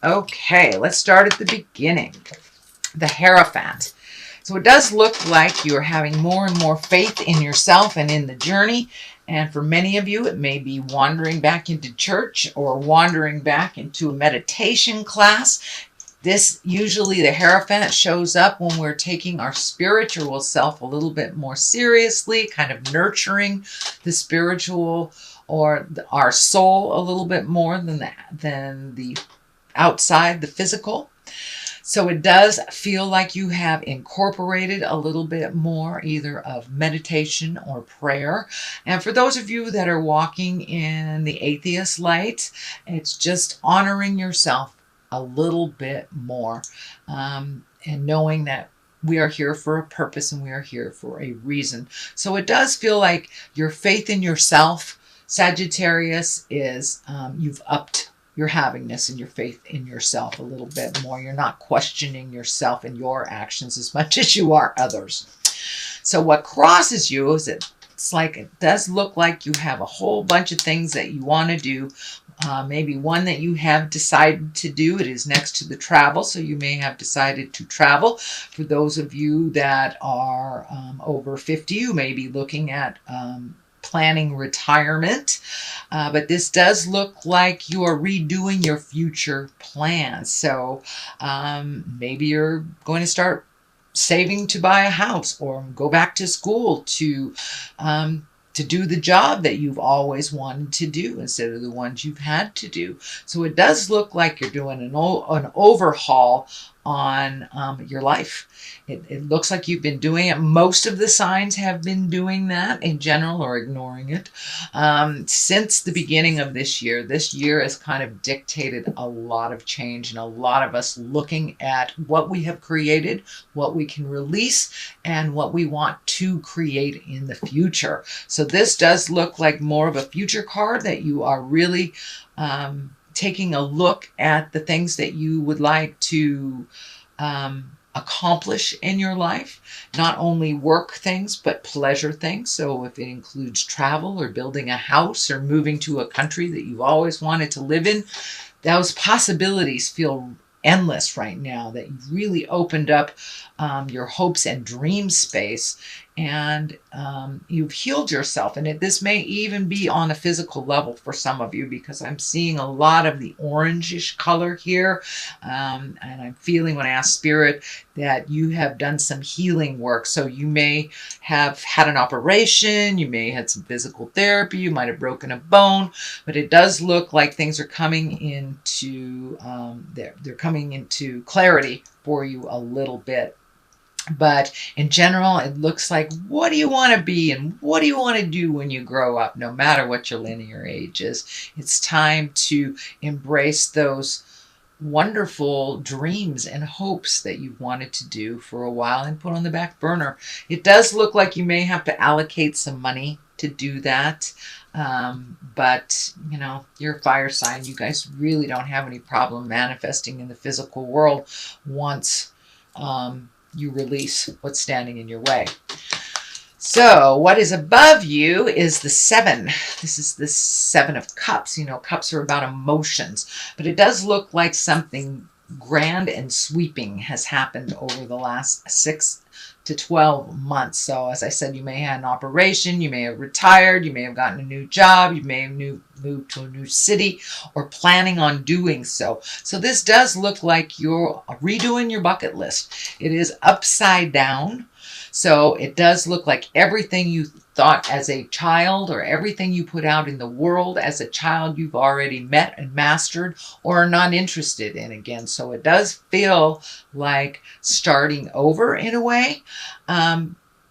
Okay, let's start at the beginning. The Hierophant. So it does look like you're having more and more faith in yourself and in the journey. And for many of you, it may be wandering back into church or wandering back into a meditation class. This usually, the Hierophant shows up when we're taking our spiritual self a little bit more seriously, kind of nurturing the spiritual or our soul a little bit more than the outside, the physical. So it does feel like you have incorporated a little bit more either of meditation or prayer. And for those of you that are walking in the atheist light, it's just honoring yourself a little bit more, and knowing that we are here for a purpose and we are here for a reason. So it does feel like your faith in yourself, Sagittarius, is you've upped your havingness and your faith in yourself a little bit more. You're not questioning yourself and your actions as much as you are others. So what crosses you is it's like it does look like you have a whole bunch of things that you want to do. Maybe one that you have decided to do. It is next to the travel, so you may have decided to travel. For those of you that are over 50, you may be looking at planning retirement, but this does look like you are redoing your future plans. So maybe you're going to start saving to buy a house or go back to school to do the job that you've always wanted to do instead of the ones you've had to do. So it does look like you're doing an overhaul on your life. It looks like you've been doing it. Most of the signs have been doing that in general or ignoring it since the beginning of this year. This year has kind of dictated a lot of change and a lot of us looking at what we have created, what we can release, and what we want to create in the future. So this does look like more of a future card that you are really taking a look at the things that you would like to accomplish in your life, not only work things, but pleasure things. So if it includes travel or building a house or moving to a country that you've always wanted to live in, those possibilities feel endless right now, that you've really opened up your hopes and dream space, and you've healed yourself. And this may even be on a physical level for some of you, because I'm seeing a lot of the orangish color here, and I'm feeling, when I ask Spirit, that you have done some healing work. So you may have had an operation, you may have had some physical therapy, you might have broken a bone, but it does look like things are coming into they're coming into clarity for you a little bit. But in general, it looks like, what do you want to be and what do you want to do when you grow up, no matter what your linear age is? It's time to embrace those wonderful dreams and hopes that you've wanted to do for a while and put on the back burner. It does look like you may have to allocate some money to do that. But, you know, you're a fire sign. You guys really don't have any problem manifesting in the physical world once you release what's standing in your way. So what is above you is the 7. This is the 7 of Cups. You know, cups are about emotions, but it does look like something grand and sweeping has happened over the last 6 to 12 months. So as I said, you may have had an operation, you may have retired, you may have gotten a new job, you may have moved to a new city or planning on doing so. So this does look like you're redoing your bucket list. It is upside down. So it does look like everything you thought as a child, or everything you put out in the world as a child, you've already met and mastered or are not interested in again. So it does feel like starting over in a way,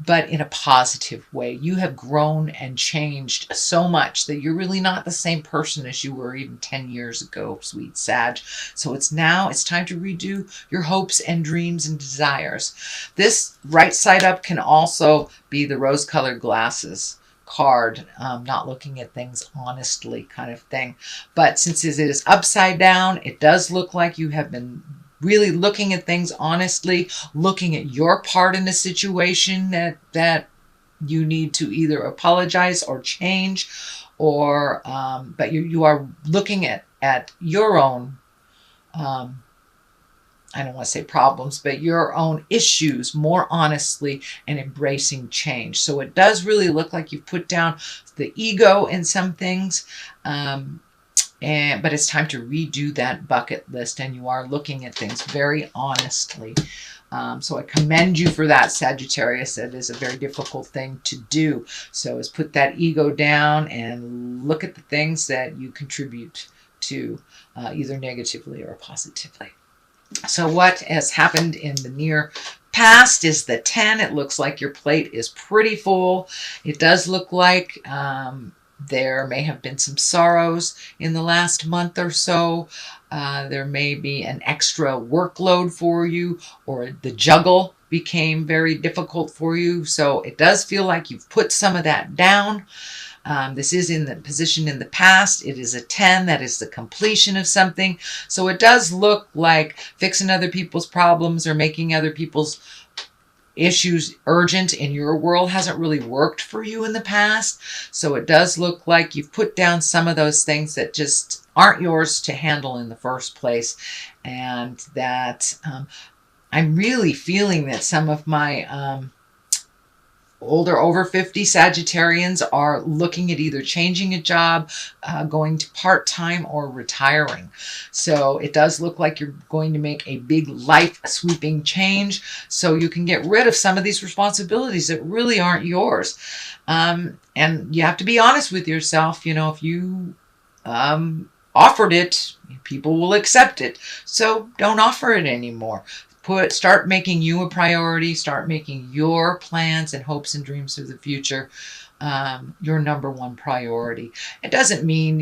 but in a positive way. You have grown and changed so much that you're really not the same person as you were even 10 years ago, sweet Sag. So it's time to redo your hopes and dreams and desires. This right side up can also be the rose-colored glasses card, not looking at things honestly kind of thing. But since it is upside down, it does look like you have been really looking at things honestly, looking at your part in the situation that you need to either apologize or change, or but you are looking at your own I don't want to say problems, but your own issues more honestly and embracing change. So it does really look like you've put down the ego in some things. But it's time to redo that bucket list, and you are looking at things very honestly. So I commend you for that, Sagittarius. It is a very difficult thing to do. So is put that ego down and look at the things that you contribute to, either negatively or positively. So what has happened in the near past is the 10. It looks like your plate is pretty full. It does look like there may have been some sorrows in the last month or so. There may be an extra workload for you, or the juggle became very difficult for you. So it does feel like you've put some of that down. This is in the position in the past. It is a 10. That is the completion of something. So it does look like fixing other people's problems or making other people's issues urgent in your world hasn't really worked for you in the past. So it does look like you've put down some of those things that just aren't yours to handle in the first place. And that I'm really feeling that some of my older, over 50 Sagittarians are looking at either changing a job, going to part-time, or retiring. So it does look like you're going to make a big life sweeping change, so you can get rid of some of these responsibilities that really aren't yours. And you have to be honest with yourself. If you offered it, people will accept it. So don't offer it anymore. Start making you a priority. Start making your plans and hopes and dreams for the future your number one priority. It doesn't mean,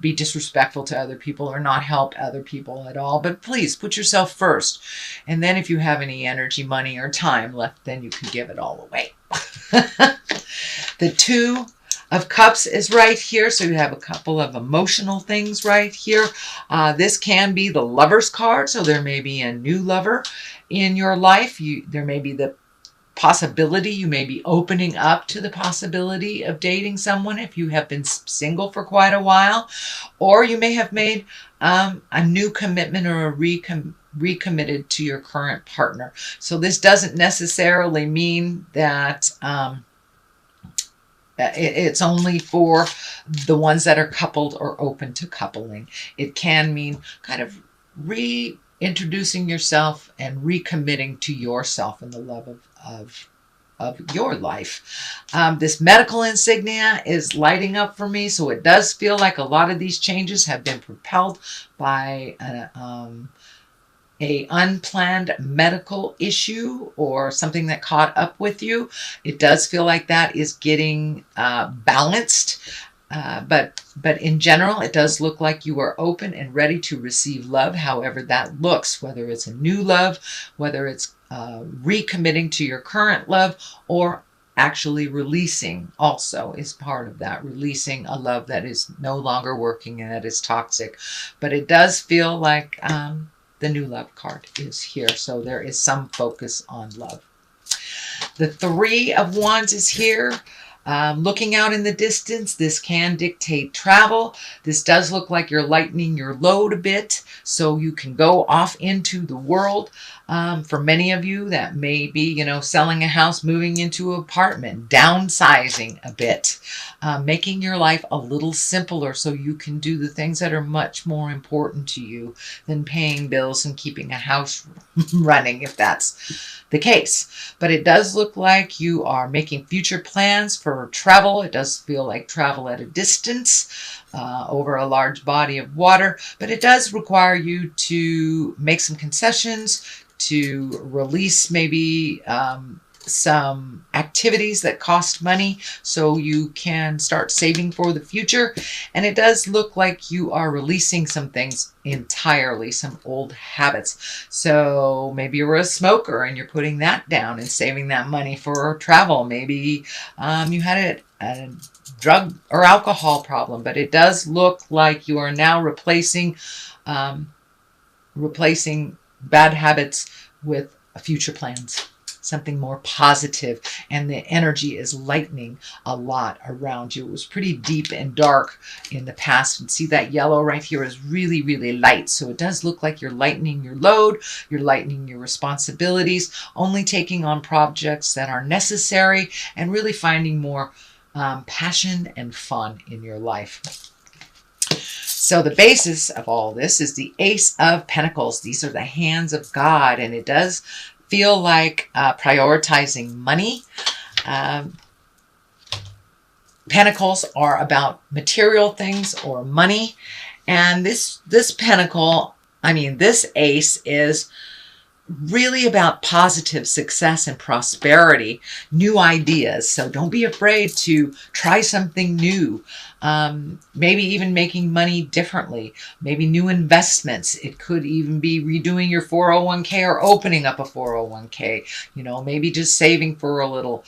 be disrespectful to other people or not help other people at all. But please put yourself first. And then if you have any energy, money, or time left, then you can give it all away. The 2 of Cups is right here, so you have a couple of emotional things right here. This can be the Lover's card, so there may be a new lover in your life. There may be the possibility, you may be opening up to the possibility of dating someone if you have been single for quite a while, or you may have made a new commitment or recommitted to your current partner. So this doesn't necessarily mean that it's only for the ones that are coupled or open to coupling. It can mean kind of reintroducing yourself and recommitting to yourself in the love of your life. This medical insignia is lighting up for me, so it does feel like a lot of these changes have been propelled by a unplanned medical issue or something that caught up with you. It does feel like that is getting balanced. But in general, it does look like you are open and ready to receive love, however that looks, whether it's a new love, whether it's recommitting to your current love, or actually releasing also is part of that, releasing a love that is no longer working and that is toxic. But it does feel like the new love card is here, so there is some focus on love. The 3 of Wands is here. Looking out in the distance, this can dictate travel. This does look like you're lightening your load a bit so you can go off into the world. For many of you, that may be, selling a house, moving into an apartment, downsizing a bit, making your life a little simpler so you can do the things that are much more important to you than paying bills and keeping a house running, if that's the case. But it does look like you are making future plans for travel. It does feel like travel at a distance, over a large body of water, but it does require you to make some concessions, to release maybe some activities that cost money so you can start saving for the future. And it does look like you are releasing some things entirely, some old habits. So maybe you're a smoker and you're putting that down and saving that money for travel. Maybe you had a drug or alcohol problem, but it does look like you are now replacing bad habits with future plans. something more positive, and the energy is lightening a lot around you. It was pretty deep and dark in the past, and see that yellow right here is really, really light. So it does look like you're lightening your load, you're lightening your responsibilities, only taking on projects that are necessary, and really finding more passion and fun in your life. So the basis of all this is the Ace of Pentacles. These are the hands of God, and it does feel like prioritizing money. Pentacles are about material things or money, and this pentacle, this ace is really about positive success and prosperity, new ideas. So don't be afraid to try something new. Maybe even making money differently, maybe new investments. It could even be redoing your 401k or opening up a 401k, maybe just saving for a little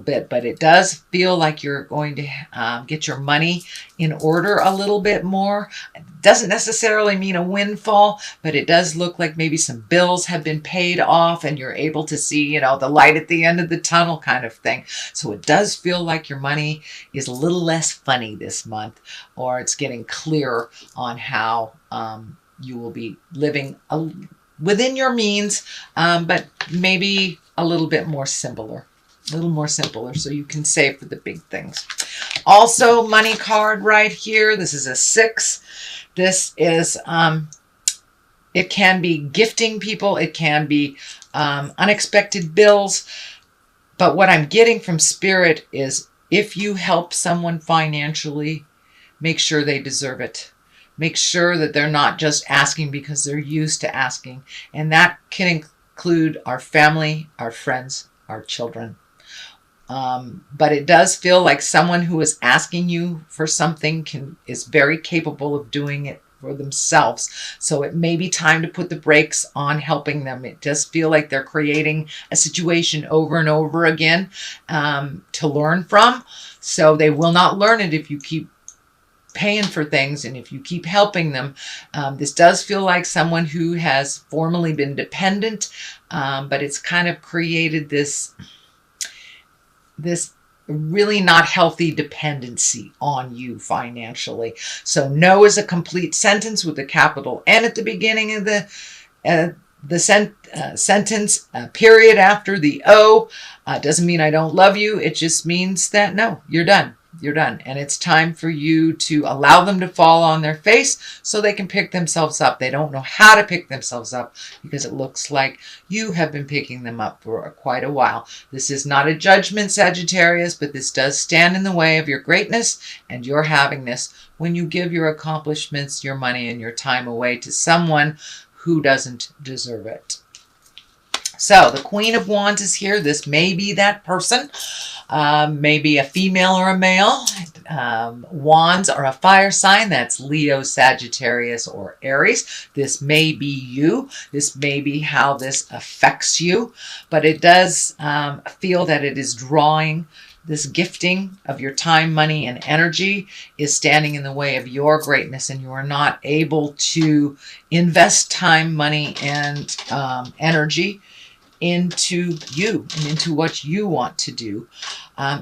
bit. But it does feel like you're going to get your money in order a little bit more. It doesn't necessarily mean a windfall, but it does look like maybe some bills have been paid off and you're able to see, the light at the end of the tunnel kind of thing. So it does feel like your money is a little less funny this month, or it's getting clearer on how you will be living within your means, but maybe a little bit more simpler. So you can save for the big things. Also, money card right here. This is a 6. This is, it can be gifting people. It can be unexpected bills. But what I'm getting from Spirit is if you help someone financially, make sure they deserve it. Make sure that they're not just asking because they're used to asking. And that can include our family, our friends, our children. But it does feel like someone who is asking you for something is very capable of doing it for themselves. So it may be time to put the brakes on helping them. It does feel like they're creating a situation over and over again to learn from. So they will not learn it if you keep paying for things and if you keep helping them. This does feel like someone who has formerly been dependent, but it's kind of created this really not healthy dependency on you financially. So no is a complete sentence with a capital N at the beginning of the sentence. Period after the O doesn't mean I don't love you. It just means that no, you're done. You're done. And it's time for you to allow them to fall on their face so they can pick themselves up. They don't know how to pick themselves up because it looks like you have been picking them up for quite a while. This is not a judgment, Sagittarius, but this does stand in the way of your greatness and your havingness when you give your accomplishments, your money, and your time away to someone who doesn't deserve it. So the Queen of Wands is here. This may be that person. Maybe a female or a male. Wands are a fire sign. That's Leo, Sagittarius, or Aries. This may be you. This may be how this affects you. But it does feel that it is drawing. This gifting of your time, money, and energy is standing in the way of your greatness, and you are not able to invest time, money, and energy into you and into what you want to do.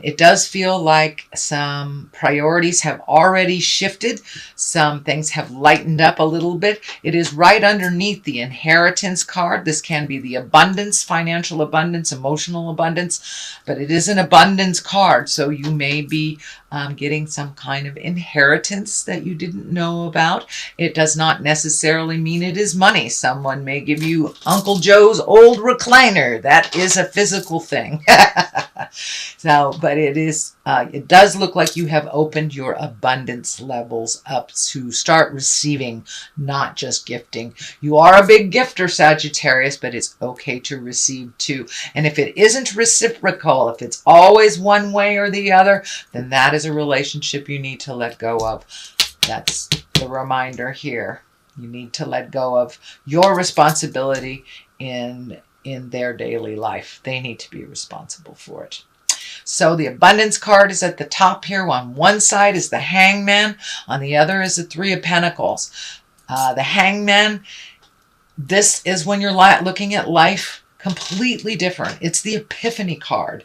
It does feel like some priorities have already shifted. Some things have lightened up a little bit. It is right underneath the inheritance card. This can be the abundance, financial abundance, emotional abundance, but it is an abundance card. So you may be getting some kind of inheritance that you didn't know about. It does not necessarily mean it is money. Someone may give you Uncle Joe's old recliner. That is a physical thing. But it does look like you have opened your abundance levels up to start receiving, not just gifting. You are a big gifter, Sagittarius, but it's okay to receive too. And if it isn't reciprocal, if it's always one way or the other, then that is a relationship you need to let go of. That's the reminder here. You need to let go of your responsibility in their daily life. They need to be responsible for it. So the abundance card is at the top here. On one side is the Hangman. On the other is the Three of Pentacles. The Hangman, this is when you're looking at life completely different. It's the Epiphany card.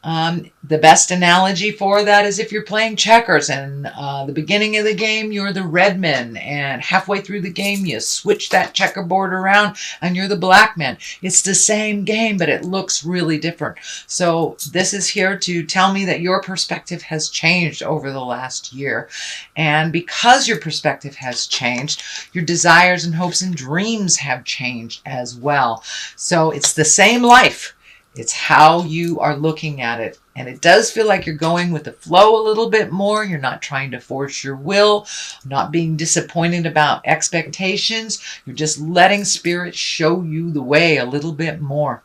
The best analogy for that is if you're playing checkers and the beginning of the game you're the red man, and halfway through the game you switch that checkerboard around and you're the black man. It's the same game, but it looks really different. So this is here to tell me that your perspective has changed over the last year. And because your perspective has changed, your desires and hopes and dreams have changed as well. So it's the same life. It's how you are looking at it. And it does feel like you're going with the flow a little bit more. You're not trying to force your will, not being disappointed about expectations. You're just letting Spirit show you the way a little bit more.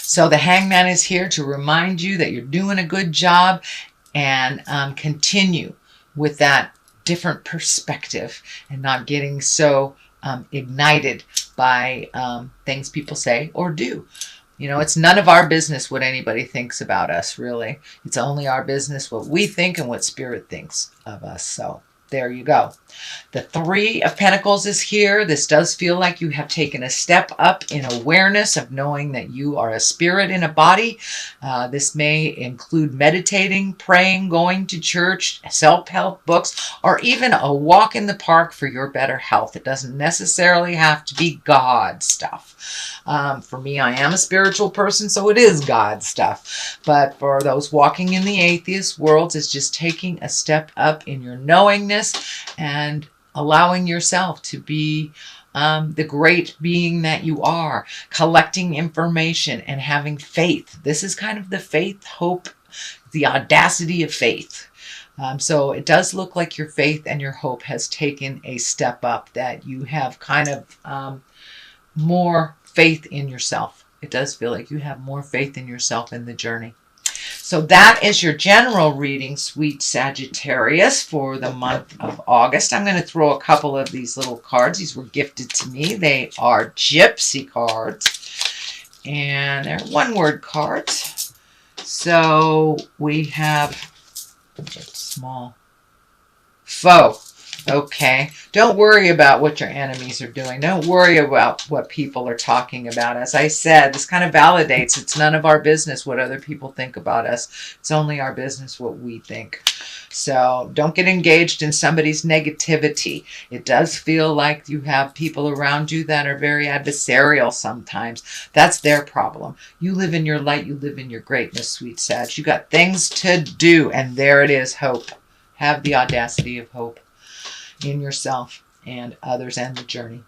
So the Hangman is here to remind you that you're doing a good job, and continue with that different perspective and not getting so ignited by things people say or do. You know, it's none of our business what anybody thinks about us, really. It's only our business what we think and what Spirit thinks of us. So there you go. The Three of Pentacles is here. This does feel like you have taken a step up in awareness of knowing that you are a spirit in a body. This may include meditating, praying, going to church, self-help books, or even a walk in the park for your better health. It doesn't necessarily have to be God stuff. For me, I am a spiritual person, so it is God stuff. But for those walking in the atheist world, it's just taking a step up in your knowingness and allowing yourself to be the great being that you are, collecting information and having faith. This is kind of the faith, hope, the audacity of faith. So it does look like your faith and your hope has taken a step up, that you have kind of more faith in yourself. It does feel like you have more faith in yourself in the journey. So that is your general reading, sweet Sagittarius, for the month of August. I'm going to throw a couple of these little cards. These were gifted to me. They are Gypsy cards, and they're one-word cards. So we have small foe. Okay, don't worry about what your enemies are doing. Don't worry about what people are talking about. As I said, this kind of validates it's none of our business what other people think about us. It's only our business what we think. So don't get engaged in somebody's negativity. It does feel like you have people around you that are very adversarial sometimes. That's their problem. You live in your light. You live in your greatness, sweet Sag. You got things to do, and there it is, hope. Have the audacity of hope in yourself and others and the journey.